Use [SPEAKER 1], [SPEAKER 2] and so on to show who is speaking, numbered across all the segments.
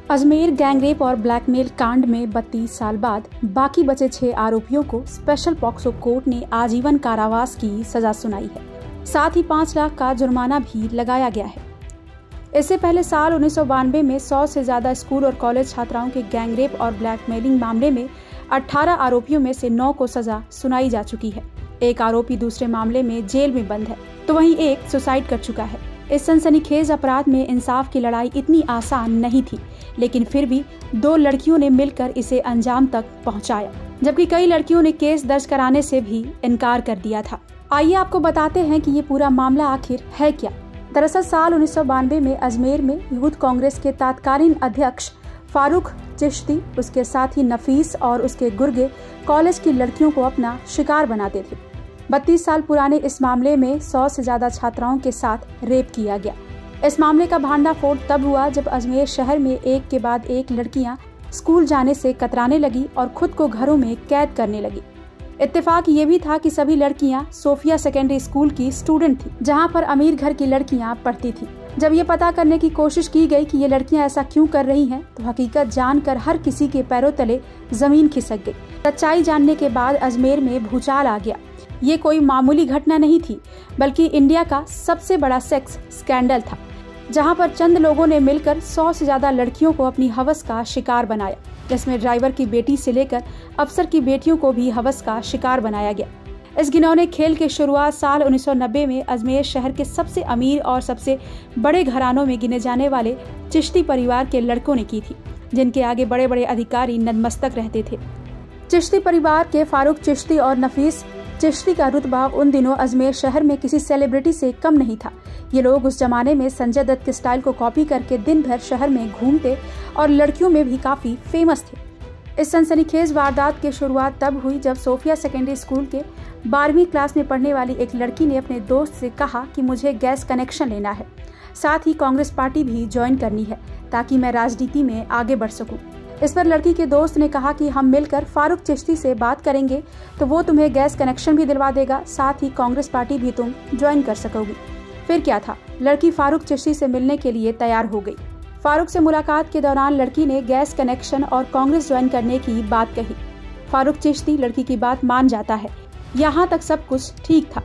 [SPEAKER 1] Ajmer gangrape और blackmail कांड में 32 साल बाद बाकी बचे 6 आरोपियों को स्पेशल पॉक्सो कोर्ट ने आजीवन कारावास की सजा सुनाई है। साथ ही 5 लाख का जुर्माना भी लगाया गया है। इससे पहले साल 1992 में 100 से ज्यादा स्कूल और कॉलेज छात्राओं के गैंगरेप और ब्लैकमेलिंग मामले में 18 आरोपियों में से 9 को सजा सुनाई जा चुकी है। एक आरोपी दूसरे मामले में जेल में बंद है, तो वहीं एक सुसाइड कर चुका है। इस सनसनीखेज अपराध में इंसाफ की लड़ाई इतनी आसान नहीं थी, लेकिन फिर भी 2 लड़कियों ने मिलकर इसे अंजाम तक पहुंचाया, जबकि कई लड़कियों ने केस दर्ज कराने से भी इनकार कर दिया था। आइए आपको बताते हैं कि ये पूरा मामला आखिर है क्या। दरअसल साल 1992 में अजमेर में यूथ कांग्रेस के तत्कालीन अध्यक्ष फारूक चिश्ती, उसके साथ ही नफीस और उसके गुर्गे कॉलेज की लड़कियों को अपना शिकार बनाते थे। 32 साल पुराने इस मामले में 100 से ज्यादा छात्राओं के साथ रेप किया गया। इस मामले का भांडाफोड़ तब हुआ जब अजमेर शहर में एक के बाद एक लड़कियां स्कूल जाने से कतराने लगी और खुद को घरों में कैद करने लगी। इत्तेफाक ये भी था कि सभी लड़कियां सोफिया सेकेंडरी स्कूल की स्टूडेंट थी, जहां पर अमीर घर की लड़कियां पढ़ती थी। जब ये पता करने की कोशिश की गई कि ये लड़कियां ऐसा क्यों कर रही हैं, तो हकीकत जानकर हर किसी के पैरों तले जमीन खिसक गई। सच्चाई जानने के बाद अजमेर में भूचाल आ गया। ये कोई मामूली घटना नहीं थी, बल्कि इंडिया का सबसे बड़ा सेक्स स्कैंडल था, जहां पर चंद लोगों ने मिलकर 100 से ज्यादा लड़कियों को अपनी हवस का शिकार बनाया, जिसमें ड्राइवर की बेटी से लेकर अफसर की बेटियों को भी हवस का शिकार बनाया गया। इस घिनौने खेल की शुरुआत साल 1990 में अजमेर शहर के सबसे अमीर और सबसे बड़े घरानों में गिने जाने वाले चिश्ती परिवार के लड़कों ने की थी, जिनके आगे बड़े बड़े अधिकारी नतमस्तक रहते थे। चिश्ती परिवार के फारूक चिश्ती और नफीस चिश्ती का रुतबा उन दिनों अजमेर शहर में किसी सेलिब्रिटी से कम नहीं था। ये लोग उस जमाने में संजय दत्त के स्टाइल को कॉपी करके दिन भर शहर में घूमते और लड़कियों में भी काफी फेमस थे। इस सनसनीखेज वारदात की शुरुआत तब हुई जब सोफिया सेकेंडरी स्कूल के 12वीं क्लास में पढ़ने वाली एक लड़की ने अपने दोस्त से कहा कि मुझे गैस कनेक्शन लेना है, साथ ही कांग्रेस पार्टी भी ज्वाइन करनी है ताकि मैं राजनीति में आगे बढ़ सकूं। इस पर लड़की के दोस्त ने कहा कि हम मिलकर फारूक चिश्ती से बात करेंगे तो वो तुम्हें गैस कनेक्शन भी दिलवा देगा, साथ ही कांग्रेस पार्टी भी तुम ज्वाइन कर सकोगी। फिर क्या था, लड़की फारूक चिश्ती से मिलने के लिए तैयार हो गई। फारूक से मुलाकात के दौरान लड़की ने गैस कनेक्शन और कांग्रेस ज्वाइन करने की बात कही। फारूक चिश्ती लड़की की बात मान जाता है। यहाँ तक सब कुछ ठीक था।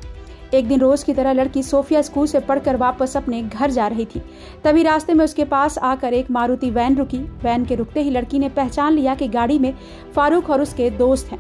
[SPEAKER 1] एक दिन रोज की तरह लड़की सोफिया स्कूल से पढ़कर वापस अपने घर जा रही थी। तभी रास्ते में उसके पास आकर एक मारुति वैन रुकी। वैन के रुकते ही लड़की ने पहचान लिया कि गाड़ी में फारूक और उसके दोस्त हैं।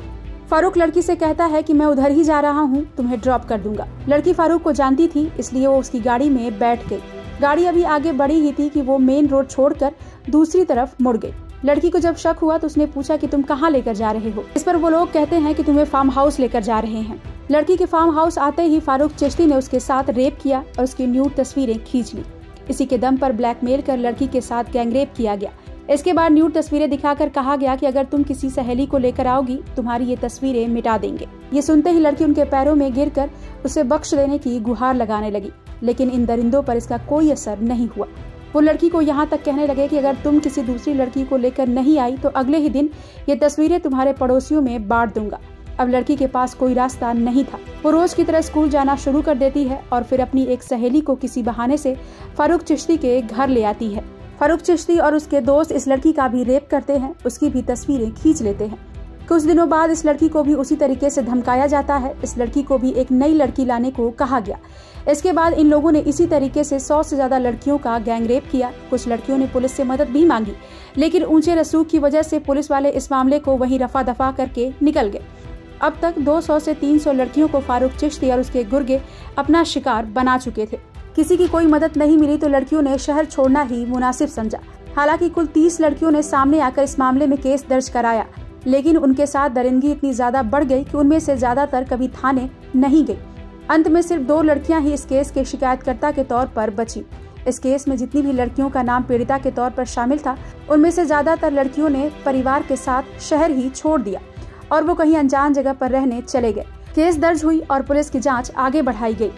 [SPEAKER 1] फारूक लड़की से कहता है कि मैं उधर ही जा रहा हूँ, तुम्हें ड्रॉप कर दूंगा। लड़की फारूक को जानती थी, इसलिए वो उसकी गाड़ी में बैठ गई। गाड़ी अभी आगे बढ़ी ही थी कि वो मेन रोड छोड़कर दूसरी तरफ मुड़ गई। लड़की को जब शक हुआ तो उसने पूछा कि तुम कहाँ लेकर जा रहे हो। इस पर वो लोग कहते हैं कि तुम्हें फार्म हाउस लेकर जा रहे हैं। लड़की के फार्म हाउस आते ही फारूक चिश्ती ने उसके साथ रेप किया और उसकी न्यूड तस्वीरें खींच ली। इसी के दम पर ब्लैकमेल कर लड़की के साथ गैंगरेप किया गया। इसके बाद न्यूड तस्वीरें दिखाकर कहा गया कि अगर तुम किसी सहेली को लेकर आओगी, तुम्हारी ये तस्वीरें मिटा देंगे। ये सुनते ही लड़की उनके पैरों में गिरकर उसे बख्श देने की गुहार लगाने लगी, लेकिन इन दरिंदों पर इसका कोई असर नहीं हुआ। वो लड़की को यहाँ तक कहने लगे कि अगर तुम किसी दूसरी लड़की को लेकर नहीं आई तो अगले ही दिन ये तस्वीरें तुम्हारे पड़ोसियों में बांट दूंगा। अब लड़की के पास कोई रास्ता नहीं था। वो रोज की तरह स्कूल जाना शुरू कर देती है और फिर अपनी एक सहेली को किसी बहाने से फारूक चिश्ती के घर ले आती है। फारूक चिश्ती और उसके दोस्त इस लड़की का भी रेप करते हैं, उसकी भी तस्वीरें खींच लेते हैं। कुछ दिनों बाद इस लड़की को भी उसी तरीके से धमकाया जाता है। इस लड़की को भी एक नई लड़की लाने को कहा गया। इसके बाद इन लोगों ने इसी तरीके से 100 से ज्यादा लड़कियों का गैंगरेप किया। कुछ लड़कियों ने पुलिस से मदद भी मांगी, लेकिन ऊंचे रसूख की वजह से पुलिस वाले इस मामले को वहीं रफा दफा करके निकल गए। अब तक 200 से 300 लड़कियों को फारूक चिश्ती और उसके गुर्गे अपना शिकार बना चुके थे। किसी की कोई मदद नहीं मिली तो लड़कियों ने शहर छोड़ना ही मुनासिब समझा। हालांकि कुल 30 लड़कियों ने सामने आकर इस मामले में केस दर्ज कराया, लेकिन उनके साथ दरिंदगी इतनी ज्यादा बढ़ गई कि उनमें से ज्यादातर कभी थाने नहीं गई। अंत में सिर्फ 2 लड़कियां ही इस केस के शिकायतकर्ता के तौर पर बची। इस केस में जितनी भी लड़कियों का नाम पीड़िता के तौर पर शामिल था, उनमें से ज्यादातर लड़कियों ने परिवार के साथ शहर ही छोड़ दिया और वो कहीं अनजान जगह पर रहने चले गए। केस दर्ज हुई और पुलिस की जांच आगे बढ़ाई गई।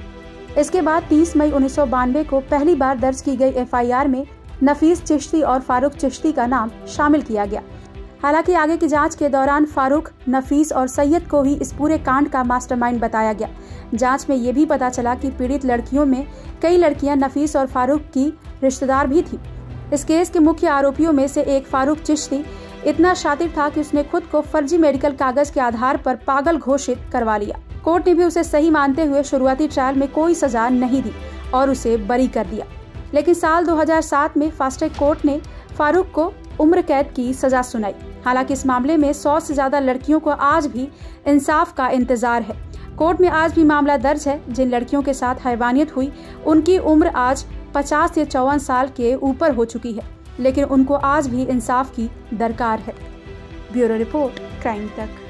[SPEAKER 1] इसके बाद 30 मई 1992 को पहली बार दर्ज की गई FIR में नफीस चिश्ती और फारूक चिश्ती का नाम शामिल किया गया। हालांकि आगे की जांच के दौरान फारूक, नफीस और सैयद को ही इस पूरे कांड का मास्टरमाइंड बताया गया। जांच में ये भी पता चला कि पीड़ित लड़कियों में कई लड़कियां नफीस और फारूक की रिश्तेदार भी थी। इस केस के मुख्य आरोपियों में से एक फारूक चिश्ती इतना शातिर था कि उसने खुद को फर्जी मेडिकल कागज के आधार पर पागल घोषित करवा लिया। कोर्ट ने भी उसे सही मानते हुए शुरुआती ट्रायल में कोई सजा नहीं दी और उसे बरी कर दिया। लेकिन साल 2007 में फास्ट ट्रैक कोर्ट ने फारूक को उम्र कैद की सजा सुनाई। हालांकि इस मामले में 100 से ज्यादा लड़कियों को आज भी इंसाफ का इंतजार है। कोर्ट में आज भी मामला दर्ज है। जिन लड़कियों के साथ हैवानियत हुई उनकी उम्र आज 50 से 54 साल के ऊपर हो चुकी है, लेकिन उनको आज भी इंसाफ की दरकार है। ब्यूरो रिपोर्ट, क्राइम तक।